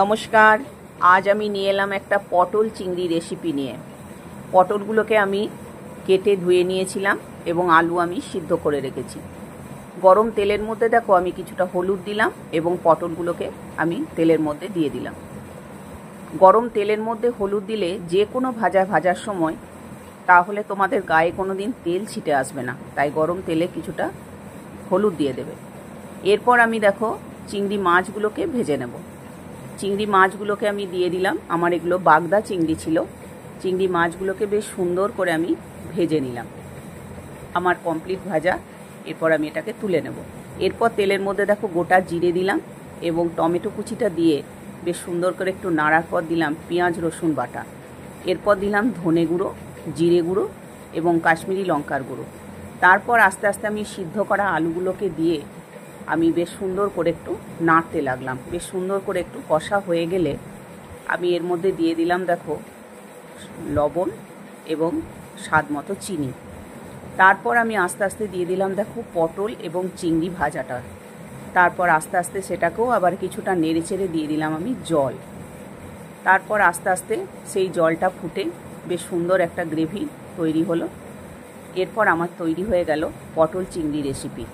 নমস্কার। আজ আমি নিয়ে এলাম একটা পটল চিংড়ি রেসিপি নিয়ে। পটলগুলোকে আমি কেটে ধুয়ে নিয়েছিলাম এবং আলু আমি সিদ্ধ করে রেখেছি। গরম তেলের মধ্যে দেখো আমি কিছুটা হলুদ দিলাম এবং পটলগুলোকে আমি তেলের মধ্যে দিয়ে দিলাম। গরম তেলের মধ্যে হলুদ দিলে যে কোনো ভাজার সময় তাহলে তোমাদের গায়ে কোনো দিন তেল ছিটে আসবে না, তাই গরম তেলে কিছুটা হলুদ দিয়ে দেবে। এরপর আমি দেখো চিংড়ি মাছগুলোকে ভেজে নেব। চিংড়ি মাছগুলোকে আমি দিয়ে দিলাম। আমার এগুলো বাগদা চিংড়ি ছিল। চিংড়ি মাছগুলোকে বেশ সুন্দর করে আমি ভেজে নিলাম। আমার কমপ্লিট ভাজা। এরপর আমি এটাকে তুলে নেব। এরপর তেলের মধ্যে দেখো গোটা জিরে দিলাম এবং টমেটো কুচিটা দিয়ে বেশ সুন্দর করে একটু নাড়ার পর দিলাম পেঁয়াজ রসুন বাটা। এরপর দিলাম ধনে গুঁড়ো, জিরে গুঁড়ো এবং কাশ্মীরি লঙ্কার গুঁড়ো। তারপর আস্তে আস্তে আমি সিদ্ধ করা আলুগুলোকে দিয়ে আমি বেশ সুন্দর করে একটু নাড়তে লাগলাম। বেশ সুন্দর করে একটু কষা হয়ে গেলে আমি এর মধ্যে দিয়ে দিলাম দেখো লবণ এবং স্বাদ মতো চিনি। তারপর আমি আস্তে আস্তে দিয়ে দিলাম দেখো পটল এবং চিংড়ি ভাজাটা। তারপর আস্তে আস্তে সেটাকেও আবার কিছুটা নেড়ে চেড়ে দিয়ে দিলাম আমি জল। তারপর আস্তে আস্তে সেই জলটা ফুটে বেশ সুন্দর একটা গ্রেভি তৈরি হলো। এরপর আমার তৈরি হয়ে গেল পটল চিংড়ি রেসিপি।